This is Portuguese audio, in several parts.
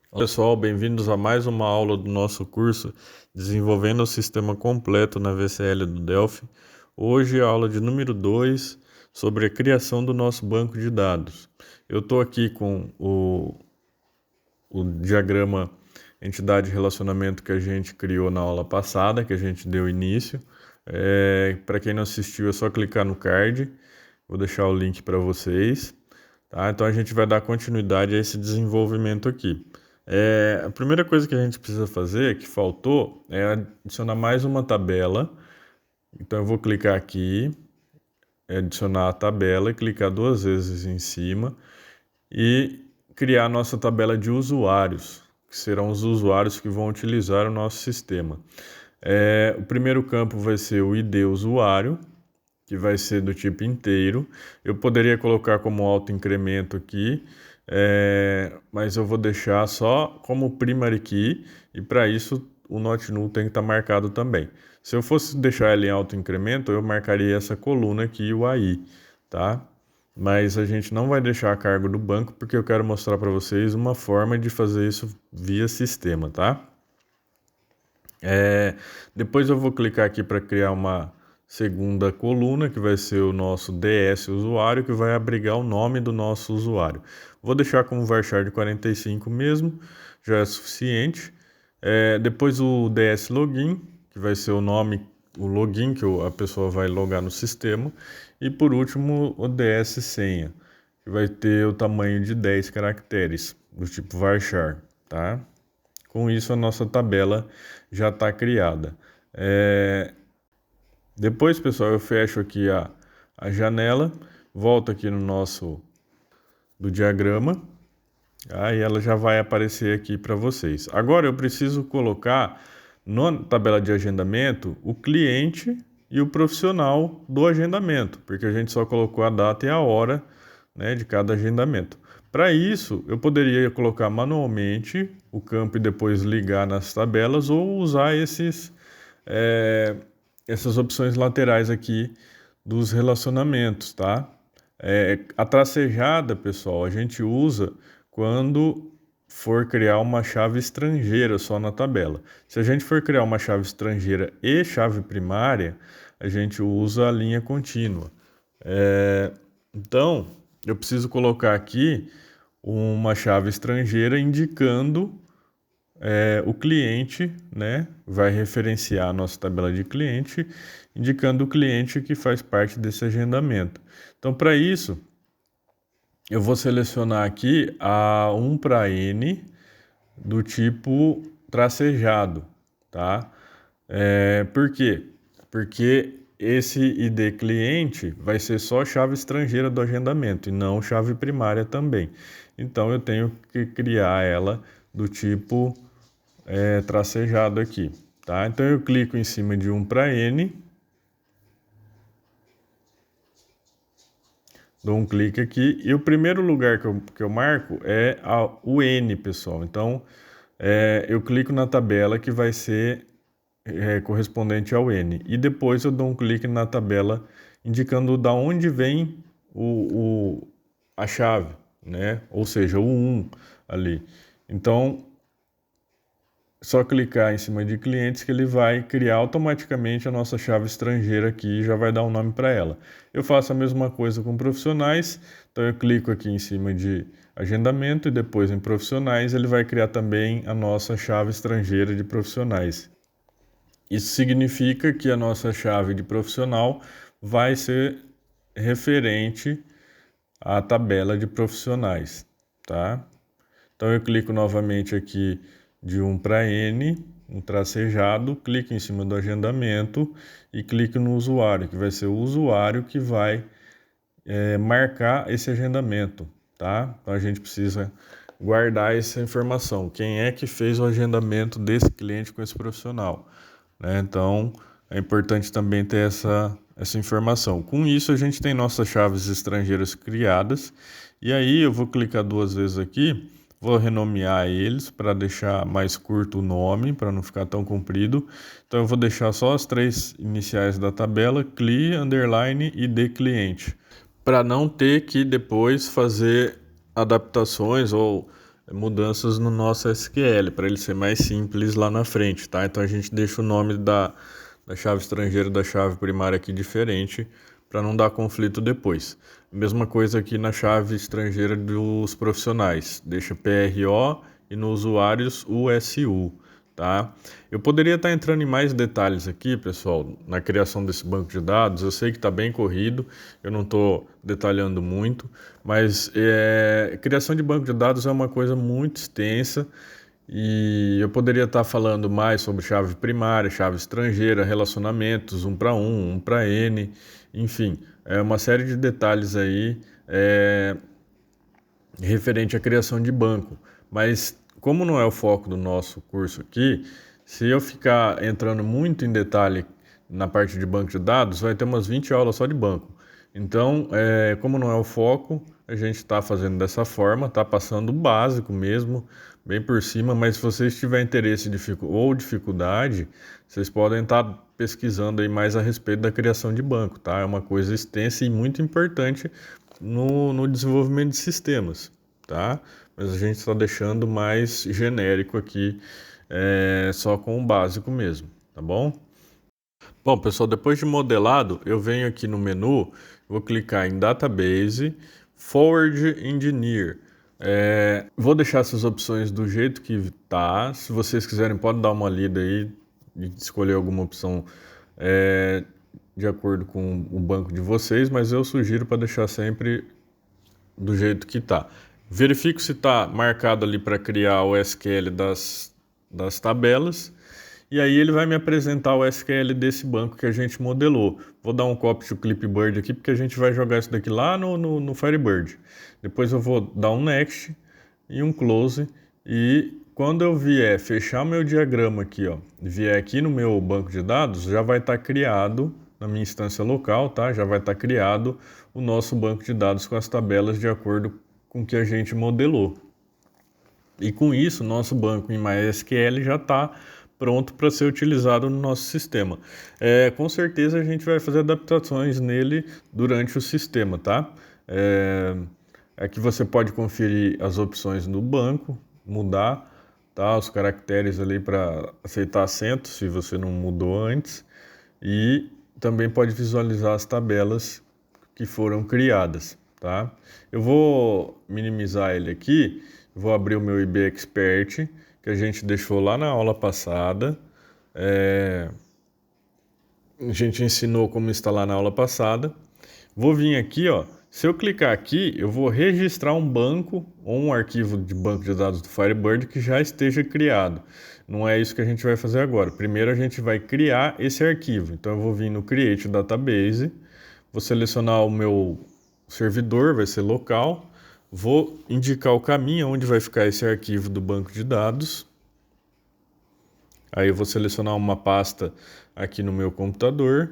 Olá pessoal, bem-vindos a mais uma aula do nosso curso Desenvolvendo o Sistema Completo na VCL do Delphi. Hoje a aula de número 2 sobre a criação do nosso banco de dados. Eu estou aqui com o diagrama entidade relacionamento que a gente criou na aula passada, que a gente deu início. Para quem não assistiu é só clicar no card, vou deixar o link para vocês. Tá? Então a gente vai dar continuidade a esse desenvolvimento aqui. A primeira coisa que a gente precisa fazer, que faltou, é adicionar mais uma tabela. Então eu vou clicar aqui, adicionar a tabela e clicar duas vezes em cima e criar a nossa tabela de usuários, que serão os usuários que vão utilizar o nosso sistema. O primeiro campo vai ser o ID usuário, que vai ser do tipo inteiro. Eu poderia colocar como autoincremento aqui, mas eu vou deixar só como primary key e para isso o not null tem que estar marcado também. Se eu fosse deixar ele em autoincremento, eu marcaria essa coluna aqui, o AI, tá? Mas a gente não vai deixar a cargo do banco porque eu quero mostrar para vocês uma forma de fazer isso via sistema, tá? Depois eu vou clicar aqui para criar uma segunda coluna, que vai ser o nosso DS usuário, que vai abrigar o nome do nosso usuário. Vou deixar como varchar 45 mesmo, já é suficiente. Depois o DS login, que vai ser o nome, o login que a pessoa vai logar no sistema. E por último o DS senha, que vai ter o tamanho de 10 caracteres, do tipo varchar, tá? Com isso, a nossa tabela já está criada. Depois, pessoal, eu fecho aqui a janela, volto aqui no nosso do diagrama, aí ela já vai aparecer aqui para vocês. Agora eu preciso colocar na tabela de agendamento o cliente e o profissional do agendamento, porque a gente só colocou a data e a hora, né, de cada agendamento. Para isso, eu poderia colocar manualmente o campo e depois ligar nas tabelas ou usar essas opções laterais aqui dos relacionamentos, tá? A tracejada, pessoal, a gente usa quando for criar uma chave estrangeira só na tabela. Se a gente for criar uma chave estrangeira e chave primária, a gente usa a linha contínua. Então, eu preciso colocar aqui uma chave estrangeira indicando o cliente, né? Vai referenciar a nossa tabela de cliente, indicando o cliente que faz parte desse agendamento. Então, para isso, eu vou selecionar aqui a 1 para N do tipo tracejado, tá? Por quê? Porque esse ID cliente vai ser só chave estrangeira do agendamento e não chave primária também. Então eu tenho que criar ela do tipo tracejado aqui, tá? Então eu clico em cima de 1 para N, dou um clique aqui e o primeiro lugar que eu marco é o N, pessoal. Então eu clico na tabela que vai ser correspondente ao N e depois eu dou um clique na tabela indicando da onde vem a chave, né? Ou seja, o 1 ali. Então só clicar em cima de clientes que ele vai criar automaticamente a nossa chave estrangeira aqui e já vai dar um nome para ela. Eu faço a mesma coisa com profissionais, então eu clico aqui em cima de agendamento e depois em profissionais ele vai criar também a nossa chave estrangeira de profissionais. Isso significa que a nossa chave de profissional vai ser referente à tabela de profissionais, tá? Então eu clico novamente aqui de 1 para N, um tracejado, clico em cima do agendamento e clico no usuário, que vai ser o usuário que vai marcar esse agendamento, tá? Então a gente precisa guardar essa informação, quem é que fez o agendamento desse cliente com esse profissional, né? Então é importante também ter essa informação. Com isso a gente tem nossas chaves estrangeiras criadas e aí eu vou clicar duas vezes aqui. Vou renomear eles para deixar mais curto o nome, para não ficar tão comprido. Então eu vou deixar só as três iniciais da tabela, CLI, underline e de cliente, para não ter que depois fazer adaptações ou mudanças no nosso SQL, para ele ser mais simples lá na frente, tá? Então a gente deixa o nome da chave estrangeira e da chave primária aqui diferente, para não dar conflito depois. Mesma coisa aqui na chave estrangeira dos profissionais, deixa PRO e no usuários USU, tá? Eu poderia estar entrando em mais detalhes aqui, pessoal, na criação desse banco de dados. Eu sei que está bem corrido, eu não estou detalhando muito, mas criação de banco de dados é uma coisa muito extensa e eu poderia estar falando mais sobre chave primária, chave estrangeira, relacionamentos, um para N, enfim, é uma série de detalhes aí referente à criação de banco. Mas como não é o foco do nosso curso aqui, se eu ficar entrando muito em detalhe na parte de banco de dados, vai ter umas 20 aulas só de banco. Então, como não é o foco, a gente está fazendo dessa forma, está passando o básico mesmo, bem por cima, mas se vocês tiverem interesse ou dificuldade, vocês podem estar pesquisando aí mais a respeito da criação de banco, tá? É uma coisa extensa e muito importante no desenvolvimento de sistemas, tá? Mas a gente está deixando mais genérico aqui, só com o básico mesmo, tá bom? Bom, pessoal, depois de modelado, eu venho aqui no menu, vou clicar em Database, Forward Engineer. Vou deixar essas opções do jeito que tá. Se vocês quiserem, podem dar uma lida aí e escolher alguma opção de acordo com o banco de vocês, mas eu sugiro para deixar sempre do jeito que está. Verifico se está marcado ali para criar o SQL das tabelas. E aí ele vai me apresentar o SQL desse banco que a gente modelou. Vou dar um copy to clipboard aqui, porque a gente vai jogar isso daqui lá no Firebird. Depois eu vou dar um next e um close. E quando eu vier fechar meu diagrama aqui, ó, vier aqui no meu banco de dados, já vai estar criado na minha instância local, tá? Já vai estar criado o nosso banco de dados com as tabelas de acordo com o que a gente modelou. E com isso, nosso banco em MySQL já está pronto para ser utilizado no nosso sistema. Com certeza a gente vai fazer adaptações nele durante o sistema, tá? Aqui você pode conferir as opções do banco, mudar, tá? Os caracteres ali para aceitar acento, se você não mudou antes. E também pode visualizar as tabelas que foram criadas, tá? Eu vou minimizar ele aqui, vou abrir o meu IB Expert, que a gente deixou lá na aula passada. A gente ensinou como instalar na aula passada. Vou vir aqui, ó. Se eu clicar aqui, eu vou registrar um banco ou um arquivo de banco de dados do Firebird que já esteja criado. Não é isso que a gente vai fazer agora. Primeiro a gente vai criar esse arquivo. Então eu vou vir no Create Database, vou selecionar o meu servidor, vai ser local, vou indicar o caminho onde vai ficar esse arquivo do banco de dados. Aí eu vou selecionar uma pasta aqui no meu computador.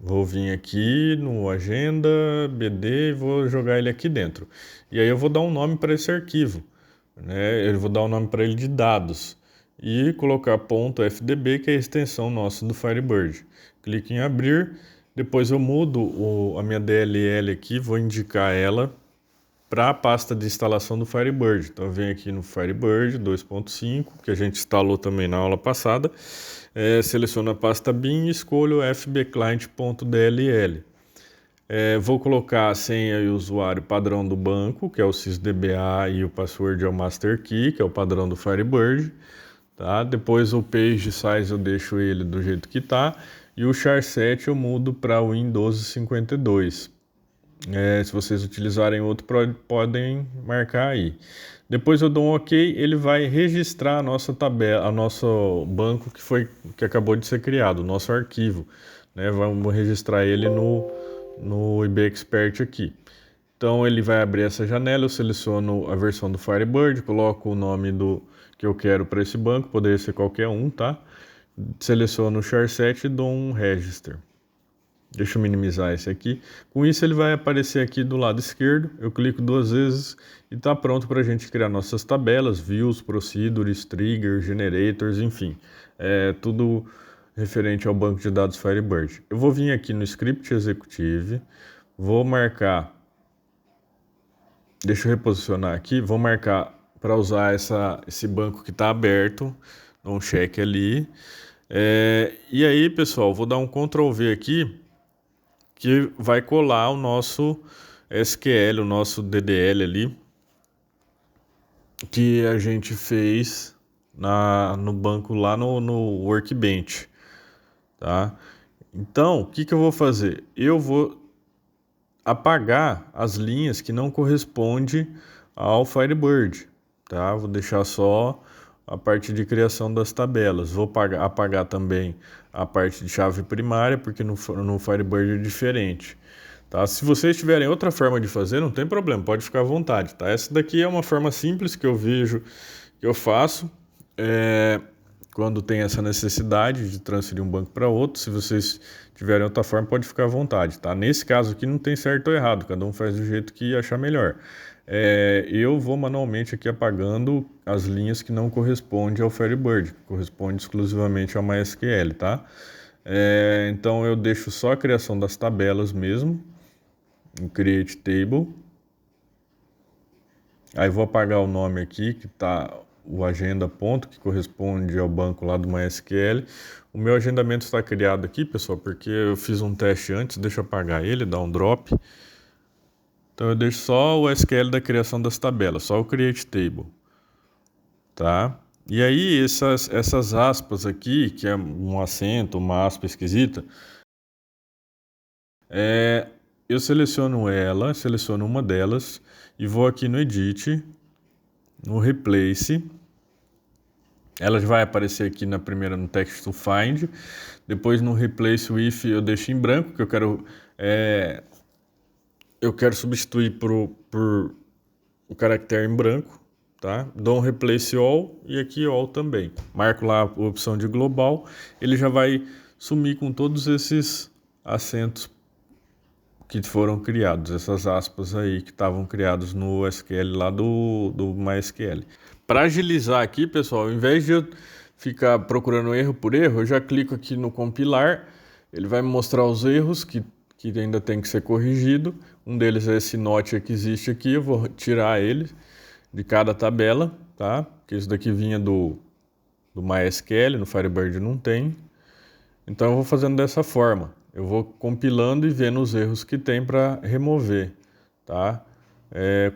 Vou vir aqui no Agenda, BD e vou jogar ele aqui dentro. E aí eu vou dar um nome para esse arquivo, né? Eu vou dar um nome para ele de dados e colocar .fdb, que é a extensão nossa do Firebird. Clique em abrir, depois eu mudo a minha DLL aqui, vou indicar ela para a pasta de instalação do Firebird. Então eu venho aqui no Firebird 2.5, que a gente instalou também na aula passada. Seleciono a pasta bin e escolho fbclient.dll. Vou colocar a senha e o usuário padrão do banco, que é o sysdba, e o password é o master key, que é o padrão do Firebird. Tá? Depois o page size eu deixo ele do jeito que está. E o char7 eu mudo para o Windows 52. Se vocês utilizarem outro, podem marcar aí. Depois eu dou um OK, ele vai registrar a nossa tabela, o nosso banco que acabou de ser criado, o nosso arquivo, né? Vamos registrar ele no IB Expert aqui. Então ele vai abrir essa janela, eu seleciono a versão do Firebird, coloco o nome que eu quero para esse banco, poderia ser qualquer um, tá? Seleciono o char7 e dou um register. Deixa eu minimizar esse aqui. Com isso ele vai aparecer aqui do lado esquerdo. Eu clico 2 vezes e está pronto para a gente criar nossas tabelas, views, procedures, triggers, generators, enfim. Tudo referente ao banco de dados Firebird. Eu vou vir aqui no Script Executive, vou marcar Deixa eu reposicionar aqui, vou marcar para usar esse banco que está aberto, dou um check ali. E aí, pessoal, vou dar um Ctrl V aqui, que vai colar o nosso SQL, o nosso DDL ali, que a gente fez no banco lá no Workbench, tá? Então, o que eu vou fazer? Eu vou apagar as linhas que não correspondem ao Firebird, tá? Vou deixar só a parte de criação das tabelas. Vou apagar também a parte de chave primária, porque no Firebird é diferente. Tá? Se vocês tiverem outra forma de fazer, não tem problema, pode ficar à vontade. Tá? Essa daqui é uma forma simples que eu vejo, que eu faço quando tem essa necessidade de transferir um banco para outro. Se vocês tiverem outra forma, pode ficar à vontade. Tá? Nesse caso aqui não tem certo ou errado, cada um faz do jeito que achar melhor. Eu vou manualmente aqui apagando as linhas que não correspondem ao Firebird, que corresponde exclusivamente ao MySQL, tá? Então eu deixo só a criação das tabelas mesmo, em Create Table. Aí vou apagar o nome aqui, que está o agenda ponto, que corresponde ao banco lá do MySQL. O meu agendamento está criado aqui, pessoal, porque eu fiz um teste antes, deixa eu apagar ele, dar um drop. Então eu deixo só o SQL da criação das tabelas, só o Create Table, tá? E aí essas aspas aqui, que é um acento, uma aspa esquisita, eu seleciono uma delas e vou aqui no Edit, no Replace. Ela vai aparecer aqui na primeira no Text to Find. Depois no Replace with eu deixo em branco, que eu quero substituir por o caractere em branco, tá? Dou um Replace All e aqui All também. Marco lá a opção de global, ele já vai sumir com todos esses acentos que foram criados, essas aspas aí que estavam criados no SQL lá do MySQL. Para agilizar aqui, pessoal, ao invés de eu ficar procurando erro por erro, eu já clico aqui no compilar, ele vai me mostrar os erros que ainda tem que ser corrigido. Um deles é esse not que existe aqui, eu vou tirar ele de cada tabela, tá? Porque isso daqui vinha do MySQL, no Firebird não tem. Então eu vou fazendo dessa forma. Eu vou compilando e vendo os erros que tem para remover, tá?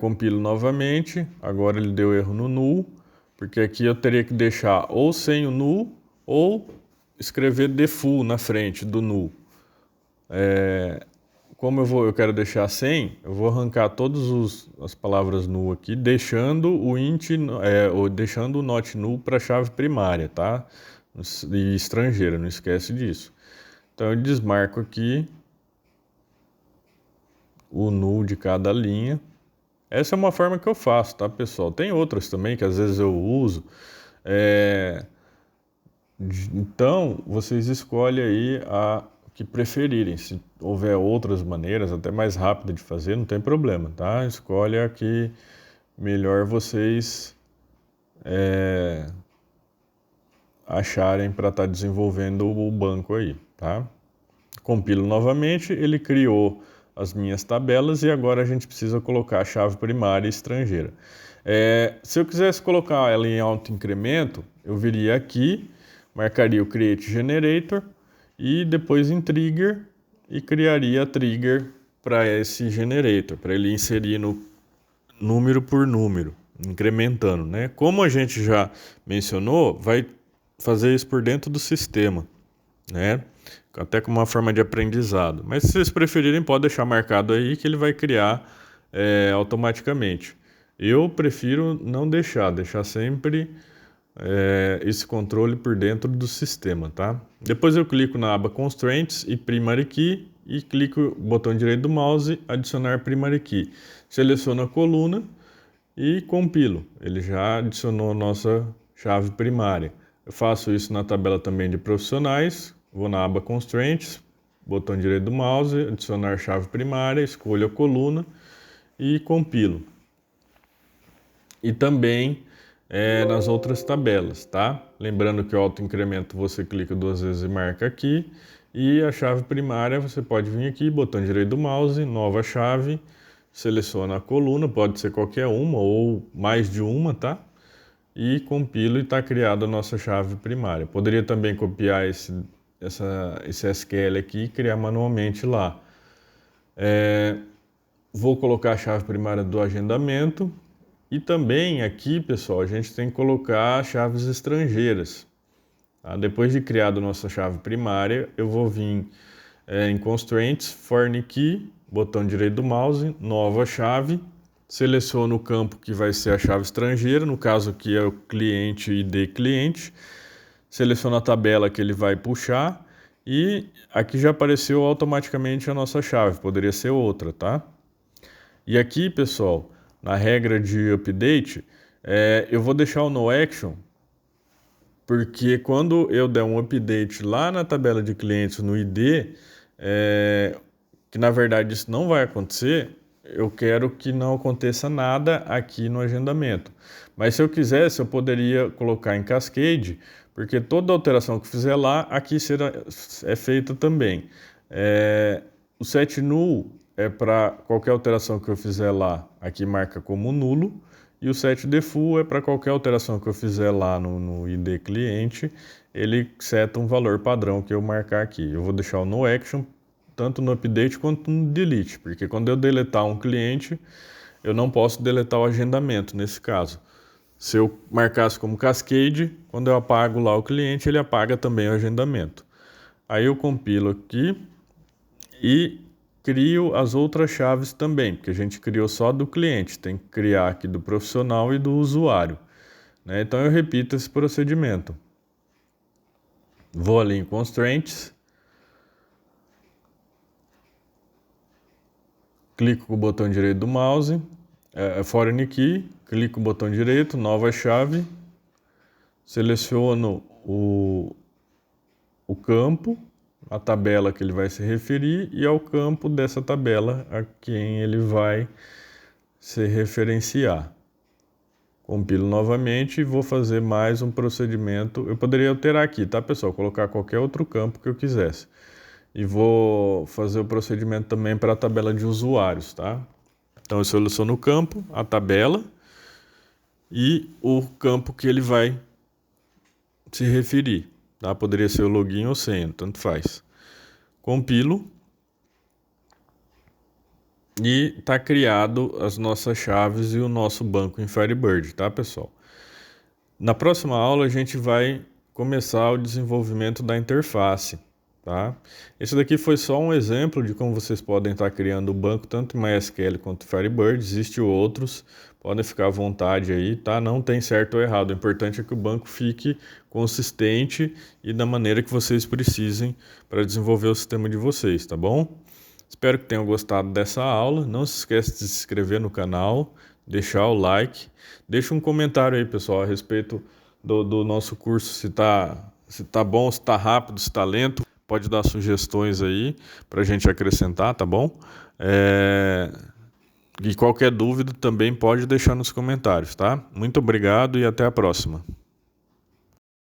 Compilo novamente. Agora ele deu erro no null, porque aqui eu teria que deixar ou sem o null ou escrever defull na frente do null. Como eu quero deixar sem, eu vou arrancar todas as palavras null aqui, deixando o int, ou deixando o not null para a chave primária, tá? E estrangeira, não esquece disso. Então eu desmarco aqui o null de cada linha. Essa é uma forma que eu faço, tá, pessoal? Tem outras também que às vezes eu uso. Então vocês escolhem aí a que preferirem. Se houver outras maneiras, até mais rápida de fazer, não tem problema, tá? Escolhe a que melhor vocês acharem para estar desenvolvendo o banco aí, tá? Compilo novamente, ele criou as minhas tabelas e agora a gente precisa colocar a chave primária estrangeira. Se eu quisesse colocar ela em alto incremento, eu viria aqui, marcaria o Create Generator e depois em Trigger e criaria a trigger para esse generator, para ele inserir no número por número, incrementando, né? Como a gente já mencionou, vai fazer isso por dentro do sistema, né? Até como uma forma de aprendizado. Mas se vocês preferirem, pode deixar marcado aí que ele vai criar automaticamente. Eu prefiro não deixar sempre esse controle por dentro do sistema, tá? Depois eu clico na aba Constraints e Primary Key e clico botão direito do mouse, adicionar Primary Key. Seleciono a coluna e compilo. Ele já adicionou a nossa chave primária. Eu faço isso na tabela também de profissionais. Vou na aba Constraints, botão direito do mouse, adicionar chave primária, escolho a coluna e compilo. E também nas outras tabelas, tá? Lembrando que o autoincremento você clica 2 vezes e marca aqui. E a chave primária você pode vir aqui, botão direito do mouse, nova chave, seleciono a coluna, pode ser qualquer uma ou mais de uma, tá? E compilo e está criada a nossa chave primária. Poderia também copiar esse SQL aqui e criar manualmente lá. Vou colocar a chave primária do agendamento e também aqui, pessoal, a gente tem que colocar chaves estrangeiras. Tá? Depois de criada a nossa chave primária, eu vou vir em Constraints, Foreign Key, botão direito do mouse, nova chave, seleciono o campo que vai ser a chave estrangeira, no caso aqui é o cliente ID cliente, seleciono a tabela que ele vai puxar e aqui já apareceu automaticamente a nossa chave, poderia ser outra, tá? E aqui, pessoal, na regra de update, eu vou deixar o noAction, porque quando eu der um update lá na tabela de clientes no ID, que na verdade isso não vai acontecer, eu quero que não aconteça nada aqui no agendamento. Mas se eu quisesse, eu poderia colocar em Cascade, porque toda alteração que fizer lá, aqui é feita também. O set null é para qualquer alteração que eu fizer lá, aqui marca como nulo. E o set default é para qualquer alteração que eu fizer lá no ID cliente, ele seta um valor padrão que eu marcar aqui. Eu vou deixar o noAction tanto no update quanto no delete, porque quando eu deletar um cliente, eu não posso deletar o agendamento nesse caso. Se eu marcasse como cascade, quando eu apago lá o cliente, ele apaga também o agendamento. Aí eu compilo aqui e crio as outras chaves também, porque a gente criou só do cliente, tem que criar aqui do profissional e do usuário, né? Então eu repito esse procedimento. Vou ali em Constraints, clico com o botão direito do mouse, Foreign Key, clico com o botão direito, nova chave, seleciono o campo, a tabela que ele vai se referir e ao campo dessa tabela a quem ele vai se referenciar. Compilo novamente e vou fazer mais um procedimento. Eu poderia alterar aqui, tá, pessoal? Colocar qualquer outro campo que eu quisesse. E vou fazer o procedimento também para a tabela de usuários, tá? Então eu seleciono o campo, a tabela e o campo que ele vai se referir, tá? Poderia ser o login ou senha, tanto faz. Compilo e está criado as nossas chaves e o nosso banco em Firebird, tá, pessoal? Na próxima aula a gente vai começar o desenvolvimento da interface, tá? Esse daqui foi só um exemplo de como vocês podem estar criando o banco tanto em MySQL quanto em Firebird. Existem outros, podem ficar à vontade aí, tá? Não tem certo ou errado, o importante é que o banco fique consistente e da maneira que vocês precisem para desenvolver o sistema de vocês, tá bom? Espero que tenham gostado dessa aula. Não se esqueça de se inscrever no canal, deixar o like. Deixa um comentário aí, pessoal, a respeito do nosso curso, se tá bom, se tá rápido, se tá lento. Pode dar sugestões aí para a gente acrescentar, tá bom? E qualquer dúvida também pode deixar nos comentários, tá? Muito obrigado e até a próxima.